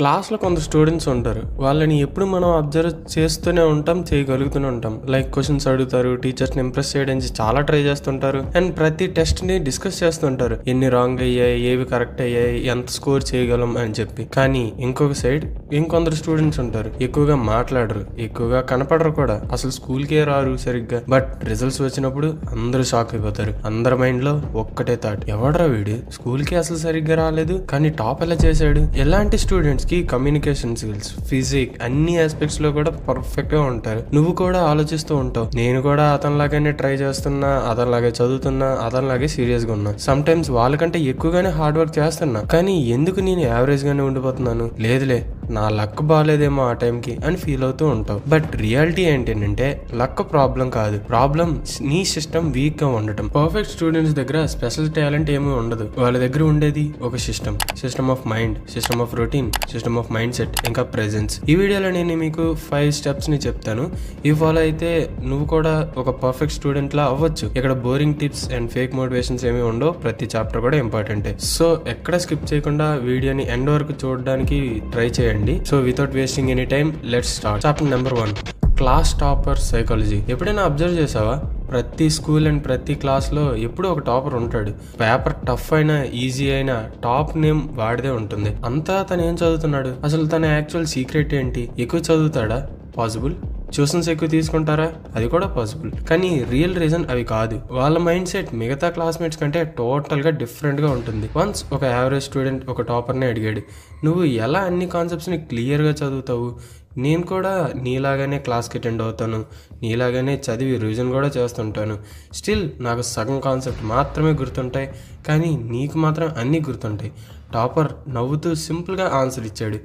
క్లాస్లో కొంత స్టూడెంట్స్ ఉంటారు. వాళ్ళని ఎప్పుడు మనం అబ్జర్వ్ చేస్తూనే ఉంటాం, చేయగలుగుతూనే ఉంటాం. లైక్ క్వశ్చన్స్ అడుగుతారు, టీచర్స్ని ఇంప్రెస్ చేయడానికి చాలా ట్రై చేస్తుంటారు, అండ్ ప్రతి టెస్ట్ని డిస్కస్ చేస్తుంటారు. ఎన్ని రాంగ్ అయ్యాయి, ఏవి కరెక్ట్ అయ్యాయి, ఎంత స్కోర్ చేయగలం అని చెప్పి. కానీ ఇంకొక సైడ్ ఇంకొందరు స్టూడెంట్స్ ఉంటారు, ఎక్కువగా మాట్లాడరు, ఎక్కువగా కనపడరు కూడా, అసలు స్కూల్కే రారు సరిగ్గా. బట్ రిజల్ట్స్ వచ్చినప్పుడు అందరూ షాక్ అయిపోతారు. అందరి మైండ్ లో ఒక్కటే థాట్, ఎవడరా వీడు స్కూల్కి అసలు సరిగ్గా రాలేదు కానీ టాప్ ఎలా చేశాడు. ఎలాంటి స్టూడెంట్స్ కి కమ్యూనికేషన్ స్కిల్స్, ఫిజిక్స్ అన్ని ఆస్పెక్ట్స్ లో కూడా పర్ఫెక్ట్ గా ఉంటారు. నువ్వు కూడా ఆలోచిస్తూ ఉంటావు, నేను కూడా అతనిలాగానే ట్రై చేస్తున్నా, అతనిలాగే చదువుతున్నా, అతనిలాగే సీరియస్ గా ఉన్నా, సమ్ టైమ్స్ వాళ్ళకంటే ఎక్కువగానే హార్డ్ వర్క్ చేస్తున్నా, కానీ ఎందుకు నేను యావరేజ్ గానే ఉండిపోతున్నాను, లేదులే నా లక్ బాగాలేదేమో ఆ టైంకి అని ఫీల్ అవుతూ ఉంటావు. బట్ రియాలిటీ ఏంటంటే లక్ ప్రాబ్లం కాదు, ప్రాబ్లం నీ సిస్టమ్ వీక్ గా ఉండటం. పర్ఫెక్ట్ స్టూడెంట్స్ దగ్గర స్పెషల్ టాలెంట్ ఏమీ ఉండదు. వాళ్ళ దగ్గర ఉండేది ఒక system of mind, system of routine, system of mind set, ఇంకా ప్రెజెన్స్. ఈ వీడియోలో నేను మీకు 5 స్టెప్స్ ని చెప్తాను. ఇవి ఫాలో అయితే నువ్వు కూడా ఒక పర్ఫెక్ట్ స్టూడెంట్ లా అవ్వచ్చు. ఇక్కడ boring tips and fake motivations ఏమి ఉండవు. ప్రతి చాప్టర్ కూడా ఇంపార్టెంటే. సో ఎక్కడ స్కిప్ చేయకుండా వీడియోని ఎండ్ వరకు చూడడానికి ట్రై చేయండి. So without wasting any time, let's start. Chapter number 1, class topper psychology. ఎప్పుడైనా అబ్జర్వ్ చేసావా, ప్రతి స్కూల్ అండ్ ప్రతి క్లాస్లో ఎప్పుడూ ఒక టాపర్ ఉంటాడు. పేపర్ టఫ్ అయినా ఈజీ అయినా టాప్ నేమ్ వాడిదే ఉంటుంది. అంతా తను ఏం చదువుతున్నాడు, అసలు తన యాక్చువల్ సీక్రెట్ ఏంటి, ఎక్కువ చదువుతాడా, పాసిబుల్. ట్యూషన్స్ ఎక్కువ తీసుకుంటారా, అది కూడా పాసిబుల్. కానీ రియల్ రీజన్ అవి కాదు. వాళ్ళ మైండ్ సెట్ మిగతా క్లాస్మేట్స్ కంటే టోటల్ గా డిఫరెంట్ గా ఉంటుంది. వన్స్ ఒక యావరేజ్ స్టూడెంట్ ఒక టాపర్ని అడిగాడు, నువ్వు ఎలా అన్ని కాన్సెప్ట్స్ని క్లియర్గా చదువుతావు, నేను కూడా నీలాగానే క్లాస్కి అటెండ్ అవుతాను, నీలాగానే చదివి రివిజన్ కూడా చేస్తుంటాను, స్టిల్ నాకు సగం కాన్సెప్ట్ మాత్రమే గుర్తుంటాయి, కానీ నీకు మాత్రం అన్నీ గుర్తుంటాయి. టాపర్ నవ్వుతూ సింపుల్గా ఆన్సర్ ఇచ్చాడు,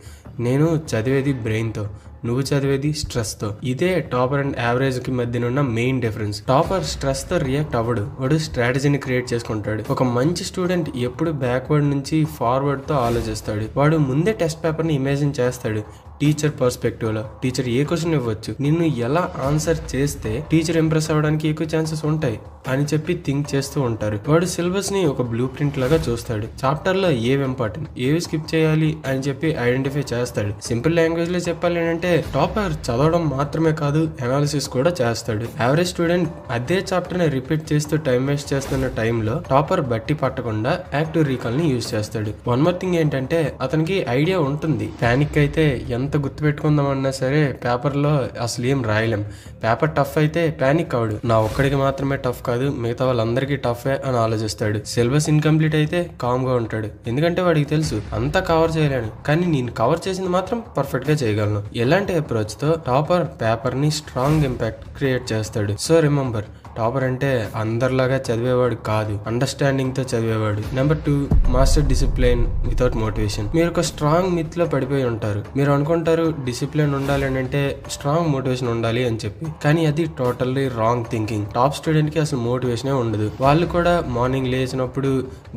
నేను చదివేది బ్రెయిన్తో, నువ్వు చదివేది స్ట్రెస్తో. ఇదే టాపర్ అండ్ యావరేజ్ కి మధ్యనున్న మెయిన్ డిఫరెన్స్. టాపర్ స్ట్రెస్ తో రియాక్ట్ అవ్వడు, వాడు స్ట్రాటజీని క్రియేట్ చేసుకుంటాడు. ఒక మంచి స్టూడెంట్ ఎప్పుడు బ్యాక్వర్డ్ నుంచి ఫార్వర్డ్ తో ఆలోచిస్తాడు. వాడు ముందే టెస్ట్ పేపర్ ని ఇమాజిన్ చేస్తాడు. టీచర్ పర్స్పెక్టివ్ లో టీచర్ ఏ క్వశ్చన్ ఇవ్వచ్చు, నిన్ను ఎలా ఆన్సర్ చేస్తే టీచర్ ఇంప్రెస్ అవ్వడానికి ఎక్కువ ఛాన్సెస్ ఉంటాయి అని చెప్పి థింక్ చేస్తూ ఉంటారు. వాడు సిలబస్ ని ఒక బ్లూ ప్రింట్ లాగా చూస్తాడు. చాప్టర్ లో ఏవి ఇంపార్టెంట్, ఏవి స్కిప్ చేయాలి అని చెప్పి ఐడెంటిఫై చేస్తాడు. సింపుల్ లాంగ్వేజ్ లో చెప్పాలి అంటే టాపర్ చదవడం మాత్రమే కాదు, అనాలిసిస్ కూడా చేస్తాడు. యావరేజ్ స్టూడెంట్ అదే చాప్టర్ ని రిపీట్ చేస్తూ టైం వేస్ట్ చేస్తున్న టైంలో టాపర్ బట్టి పట్టకుండా యాక్టివ్ రీకాల్ ని యూజ్ చేస్తాడు. వన్ మోర్ థింగ్ ఏంటంటే అతనికి ఐడియా ఉంటుంది. ప్యానిక్ అయితే ఎంత గుర్తుపెట్టుకుందామన్నా సరే పేపర్ లో అసలు ఏం రాయలేం. పేపర్ టఫ్ అయితే ప్యానిక్ అవడు, నా ఒక్కడికి మాత్రమే టఫ్ కాదు మిగతా వాళ్ళందరికీ టఫ్ అని ఆలోచిస్తాడు. సిలబస్ ఇన్కంప్లీట్ అయితే కామ్ గా ఉంటాడు, ఎందుకంటే వాడికి తెలుసు అంతా కవర్ చేయలేను, కానీ నేను కవర్ చేసింది మాత్రం పర్ఫెక్ట్ గా చేయగలను. ఎలాంటి అప్రోచ్ తో టాపర్ పేపర్ ని స్ట్రాంగ్ ఇంపాక్ట్ క్రియేట్ చేస్తాడు. సో రిమెంబర్, టాపర్ అంటే అందరిలాగా చదివేవాడు కాదు, అండర్స్టాండింగ్ తో చదివేవాడు. Number 2, master discipline without motivation. మీరు ఒక స్ట్రాంగ్ మిత్ లో పడిపోయి ఉంటారు. మీరు అనుకుంటారు డిసిప్లిన్ ఉండాలి అంటే స్ట్రాంగ్ మోటివేషన్ ఉండాలి అని చెప్పి, కానీ అది totally wrong thinking. Top student కి అసలు మోటివేషన్ ఉండదు. వాళ్ళు కూడా మార్నింగ్ లేచినప్పుడు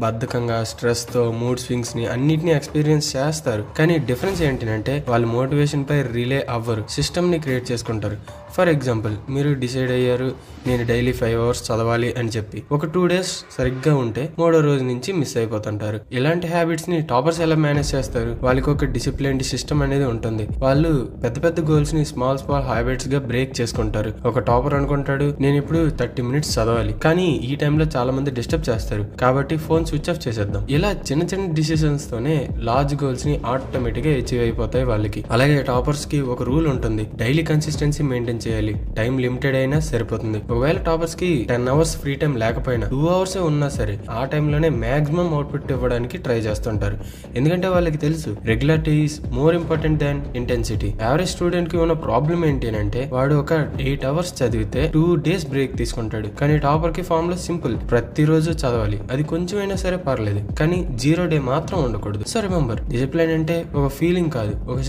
బద్ధకంగా, స్ట్రెస్ తో, మూడ్ స్వింగ్స్ ని అన్నిటిని ఎక్స్పీరియన్స్ చేస్తారు. కానీ డిఫరెన్స్ ఏంటంటే వాళ్ళు మోటివేషన్ పై రిలే అవ్వరు, సిస్టమ్ ని క్రియేట్ చేసుకుంటారు. ఫర్ ఎగ్జాంపుల్, మీరు డిసైడ్ అయ్యారు నేను డైలీ 5 hours చదవాలి అని చెప్పి. ఒక 2 days సరిగ్గా ఉంటే 3వ రోజు నుంచి మిస్ అయిపోతుంటారు. ఇలాంటి హ్యాబిట్స్ ని టాపర్స్ ఎలా మేనేజ్ చేస్తారు? వాళ్ళకి ఒక డిసిప్లిన్ సిస్టమ్ అనేది ఉంటుంది. వాళ్ళు పెద్ద పెద్ద గోల్స్ ని స్మాల్ హ్యాబిట్స్ గా బ్రేక్ చేసుకుంటారు. ఒక టాపర్ అనుకుంటాడు నేను ఇప్పుడు 30 minutes చదవాలి, కానీ ఈ టైంలో చాలా మంది డిస్టర్బ్ చేస్తారు కాబట్టి ఫోన్ స్విచ్ ఆఫ్ చేసేద్దాం. ఇలా చిన్న చిన్న డిసిషన్స్ తోనే లార్జ్ గోల్స్ ని ఆటోమేటిక్ గా అచీవ్ అయిపోతాయి వాళ్ళకి. అలాగే టాపర్స్ కి ఒక రూల్ ఉంటుంది, డైలీ కన్సిస్టెన్సీ మెయింటైన్ చేయాలి. టైం లిమిటెడ్ అయినా సరిపోతుంది. ఒకవేళ టాపర్స్ కి 10 hours ఫ్రీ టైం లేకపోయినా 2 hours ఉన్నా సరే ఆ టైంలోనే మాక్సిమం అవుట్పుట్ ఇవ్వడానికి ట్రై చేస్తుంటారు. ఎందుకంటే వాళ్ళకి తెలుసు regularity is more important than intensity. Average student కి ఉన్న ప్రాబ్లం ఏంటి అంటే వాడు ఒక 8 hours చదివితే 2 days బ్రేక్ తీసుకుంటాడు. కానీ టాపర్ కి ఫార్ములా సింపుల్, ప్రతిరోజు చదవాలి, అది కొంచెమైనా సరే పర్లేదు, కానీ 0 day మాత్రం ఉండకూడదు. సో రిమెంబర్, డిసిప్లిన్ అంటే ఒక ఫీలింగ్ కాదు, ఒక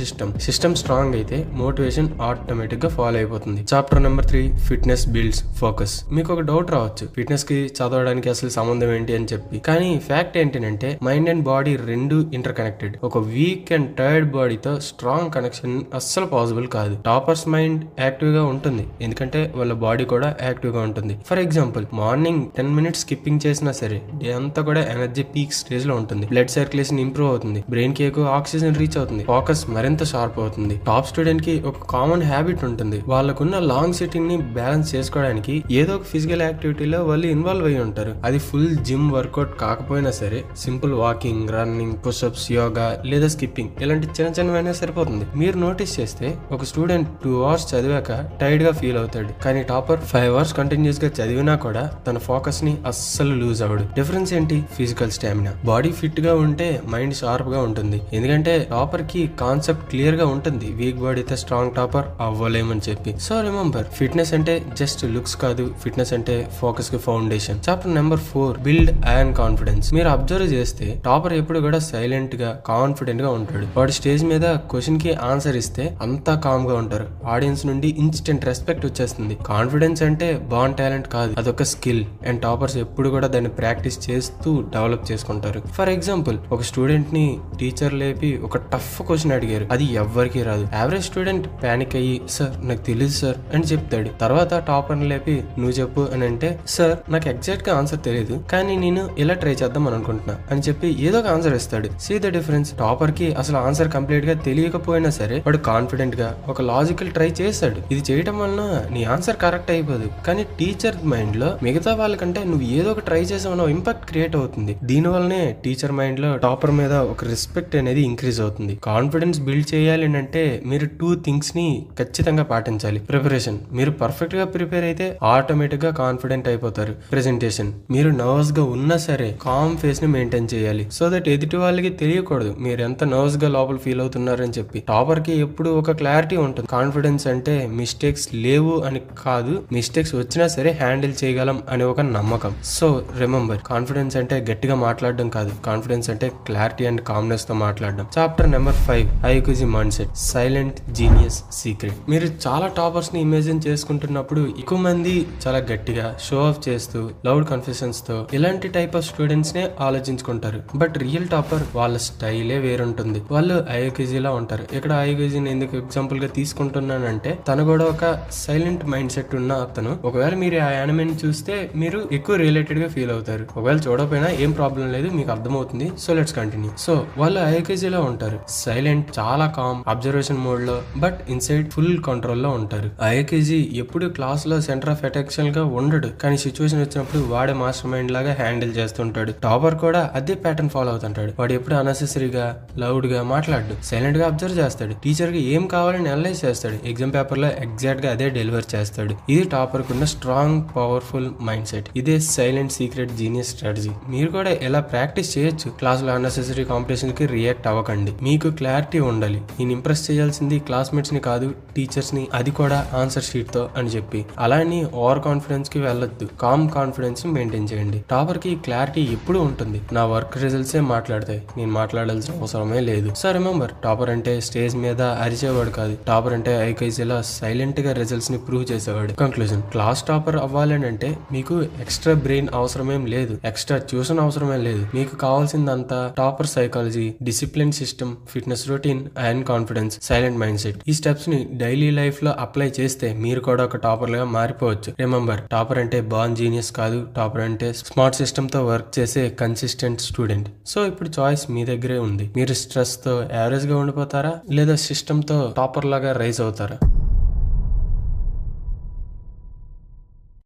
సిస్టమ్ స్ట్రాంగ్ అయితే మోటివేషన్ ఆటోమేటిక్ గా ఫాలో అయిపోతుంది. Chapter number 3, fitness builds focus. మీకు ఒక డౌట్ రావచ్చు, ఫిట్నెస్ కి చదవడానికి అసలు సంబంధం ఏంటి అని చెప్పి. కానీ ఫ్యాక్ట్ ఏంటంటే మైండ్ అండ్ బాడీ రెండు ఇంటర్ కనెక్టెడ్. ఒక వీక్ అండ్ టైర్డ్ బాడీతో స్ట్రాంగ్ కనెక్షన్ అస్సలు పాసిబుల్ కాదు. టాపర్స్ మైండ్ యాక్టివ్ గా ఉంటుంది ఎందుకంటే వాళ్ళ బాడీ కూడా యాక్టివ్ గా ఉంటుంది. For example morning 10 minutes skipping చేసినా సరే డే అంతా కూడా ఎనర్జీ పీక్ స్టేజ్ లో ఉంటుంది. బ్లడ్ సర్క్యులేషన్ ఇంప్రూవ్ అవుతుంది, బ్రెయిన్ కి ఎక్కువ ఆక్సిజన్ రీచ్ అవుతుంది, ఫోకస్ మరింత షార్ప్ అవుతుంది. టాప్ స్టూడెంట్ కి ఒక కామన్ హ్యాబిట్ ఉంటుంది, వాళ్ళకున్న లాంగ్ సిట్టింగ్ ని బ్యాలెన్స్ చేసుకోవడానికి ఏదో ఒక ఫిజికల్ యాక్టివిటీలో వాళ్ళు ఇన్వాల్వ్ అయ్యి ఉంటారు. అది ఫుల్ జిమ్ వర్కౌట్ కాకపోయినా సరే simple walking, running, push-ups, yoga లేదా స్కిప్పింగ్ ఇలాంటి చిన్న చిన్నవైనా సరిపోతుంది. మీరు నోటీస్ చేస్తే ఒక స్టూడెంట్ 2 hours చదివాక టైర్డ్ గా ఫీల్ అవుతాడు, కానీ టాపర్ 5 hours కంటిన్యూస్ గా చదివినా కూడా తన ఫోకస్ ని అస్సలు లూజ్ అవ్వడు. డిఫరెన్స్ ఏంటి? Physical stamina. బాడీ ఫిట్ గా ఉంటే మైండ్ షార్ప్ గా ఉంటుంది, ఎందుకంటే టాపర్ కి కాన్సెప్ట్ క్లియర్ గా ఉంటుంది, వీక్ బాడీతో స్ట్రాంగ్ టాపర్ అవ్వలేమని చెప్పి. సో రిమెంబర్, ఫిట్నెస్ అంటే జస్ట్ లుక్స్ కాదు, ఫిట్నెస్ అంటే ఫోకస్ కి foundation. Chapter number 4, build and confidence. మీరు అబ్జర్వ్ చేస్తే టాపర్ ఎప్పుడు కూడా సైలెంట్ గా కాన్ఫిడెంట్ గా ఉంటాడు. వాడు స్టేజ్ మీద క్వశ్చన్ కి ఆన్సర్ ఇస్తే అంతా కామ్ గా ఉంటారు, ఆడియన్స్ నుండి ఇన్స్టెంట్ రెస్పెక్ట్ వచ్చేస్తుంది. కాన్ఫిడెన్స్ అంటే బాన్ టాలెంట్ కాదు, అదొక స్కిల్, అండ్ టాపర్స్ ఎప్పుడు కూడా దాన్ని ప్రాక్టీస్ చేస్తూ డెవలప్ చేసుకుంటారు. ఫర్ ఎగ్జాంపుల్, ఒక స్టూడెంట్ ని టీచర్ లేపి ఒక టఫ్ క్వశ్చన్ అడిగారు, అది ఎవ్వరికి రాదు. యావరేజ్ స్టూడెంట్ పానిక్ అయ్యి సార్ నాకు తెలియదు సార్ అని చెప్తాడు. తర్వాత టాపర్ ని లేపి నువ్వు చెప్పు అని అంటే, సార్ నాకు ఎగ్జాక్ట్ గా ఆన్సర్ తెలియదు కానీ నేను ఇలా ట్రై చేద్దాం అని అనుకుంటున్నా అని చెప్పి ఏదో ఒక ఆన్సర్ ఇస్తాడు. See the difference. టాపర్ కి అసలు ఆన్సర్ కంప్లీట్ గా తెలియకపోయినా సరే వాడు కాన్ఫిడెంట్ గా ఒక లాజికల్ ట్రై చేస్తాడు. ఇది చేయడం వలన నీ ఆన్సర్ కరెక్ట్ అయిపోదు, కానీ టీచర్ మైండ్ లో మిగతా వాళ్ళకంటే నువ్వు ఏదో ఒక ట్రై చేసావు ఇంపాక్ట్ క్రియేట్ అవుతుంది. దీని వల్లనే టీచర్ మైండ్ లో టాపర్ మీద ఒక రెస్పెక్ట్ అనేది ఇంక్రీజ్ అవుతుంది. కాన్ఫిడెన్స్ బిల్డ్ చేయాలి అంటే మీరు 2 things ని ఖచ్చితంగా పాటించాలి. ప్రిపరేషన్, మీరు పర్ఫెక్ట్ గా ప్రిపేర్ అయితే ఆటోమేటిక్ గా కాన్ఫిడెంట్ అయిపోతారు. ప్రెజెంటేషన్, మీరు నర్వస్ గా ఉన్నా సరే కామ్ ఫేస్ ని మెయింటైన్ చేయాలి, సో దట్ ఎదుటి వాళ్ళకి తెలియకూడదు మీరు ఎంత నర్వస్ గా లోపల ఫీల్ అవుతున్నారని చెప్పి. టాపర్ కి ఎప్పుడు ఒక క్లారిటీ ఉంటుంది. కాన్ఫిడెన్స్ అంటే మిస్టేక్స్ లేవు అని కాదు, మిస్టేక్స్ వచ్చినా సరే హ్యాండిల్ చేయగలం అనే ఒక నమ్మకం. సో రిమెంబర్, కాన్ఫిడెన్స్ అంటే గట్టిగా మాట్లాడడం కాదు, కాన్ఫిడెన్స్ అంటే క్లారిటీ అండ్ కామ్నెస్ తో మాట్లాడడం. చాప్టర్ నెంబర్ 5, ఐక్యూజీ mindset, silent genius secret. మీరు చాలా టాపర్స్ ని ఇమేజిన్ చేసుకుంటున్నప్పుడు ఎక్కువ మంది చాలా గట్టిగా షో ఆఫ్ చేస్తూ లౌడ్ కన్ఫెషన్స్ తో ఇలాంటి టైప్ ఆఫ్ స్టూడెంట్స్ నే ఆలోచించుకుంటారు. బట్ రియల్ టాపర్ వాళ్ళ స్టైలే వేరుంటుంది. వాళ్ళు ఐక్యూజీలా ఉంటారు. ఇక్కడ ఐక్యూజీని ఎందుకు ఎగ్జాంపుల్ గా తీసుకుంటున్నానంటే, తను కూడా ఒక సైలెంట్ మైండ్ సెట్ ఉన్న అతను. ఒకవేళ మీరు ఆ యానిమేని చూస్తే మీరు ఎక్కువ రిలేటెడ్ గా ఫీల్ అవుతారు, ఒకవేళ చూడకపోయినా ఏం ప్రాబ్లం లేదు, మీకు అర్థమవుతుంది. So let's continue. సో వాళ్ళు ఐక్యూజీలో ఉంటారు, సైలెంట్, చాలా కామ్, అబ్జర్వేషన్ మోడ్ లో, బట్ ఇన్సైడ్ ఫుల్ కంట్రోల్ లో ఉంటారు. ఐక్యూజీ ఎప్పుడు క్లాస్ లో సెంటర్ ఆఫ్ అటెన్షన్ గా ఉండడు, కానీ సిచ్యువేషన్ వచ్చినప్పుడు వాడే మాస్టర్ మైండ్ లాగా హ్యాండిల్ చేస్తుంటాడు. టాపర్ కూడా అదే ప్యాటర్న్ ఫాలో అవుతుంటాడు. వాడు ఎప్పుడు అన్నెసెసరీగా లౌడ్ గా మాట్లాడు, సైలెంట్ గా అబ్జర్వ్ చేస్తాడు, టీచర్ కి ఏం కావాలని అనలైజ్ చేస్తాడు, ఎగ్జామ్ పేపర్ లో ఎగ్జాక్ట్ గా అదే డెలివర్ చేస్తాడు. ఇది టాపర్ కున్న స్ట్రాంగ్ పవర్ఫుల్ మైండ్ సెట్. ఇదే సైలెంట్ సీక్రెట్ జీనియస్ స్ట్రాటజీ. మీరు కూడా ఎలా ప్రాక్టీస్ చేయొచ్చు. క్లాస్ లో అన్నెసెసరీ కాంపిటీషన్ కి రియాక్ట్ అవ్వకండి, మీకు క్లారిటీ ఉండాలి. నేను ఇంప్రెస్ చేయాల్సింది క్లాస్మేట్స్ ని కాదు, టీచర్స్ ని, అది కూడా ఆన్సర్ షీట్ తో అని చెప్పి. అలాని ఓవర్ కాన్ఫిడెన్స్ కి వెళ్ళొద్దు, కామ్ కాన్ఫిడెన్స్ ని మెయింటైన్ చేయండి. టాపర్ కి క్లారిటీ ఎప్పుడు ఉంటుంది, నా వర్క్ రిజల్ట్స్ మాట్లాడతాయి, నేను మాట్లాడాల్సిన అవసరమే లేదు. సో రిమెంబర్, టాపర్ అంటే స్టేజ్ మీద అరిచేవాడు కాదు, టాపర్ అంటే ఐకైజీలా సైలెంట్ గా రిజల్ట్స్ ని ప్రూవ్ చేసేవాడు. కంక్లూజన్, క్లాస్ టాపర్ అవ్వాలని అంటే మీకు ఎక్స్ట్రా బ్రెయిన్ అవసరమేం లేదు, ఎక్స్ట్రా ట్యూషన్ అవసరమే లేదు. మీకు కావాల్సిందంతా topper psychology, discipline system, fitness routine and confidence, silent mindset. ఈ స్టెప్స్ ని డైలీ లైఫ్ లో అప్లై చేస్తే మీరు కూడా ఒక టాపర్ లాగా మారిపోవచ్చు. రిమెంబర్, టాపర్ అంటే బాన్ జీనియస్ కాదు, టాపర్ అంటే స్మార్ట్ సిస్టమ్ తో వర్క్ చేసే కన్సిస్టెంట్ స్టూడెంట్. సో ఇప్పుడు చాయిస్ మీ దగ్గరే ఉంది. మీరు స్ట్రెస్ తో యావరేజ్ గా ఉండిపోతారా లేదా సిస్టమ్ తో టాపర్ లాగా రైజ్ అవుతారా?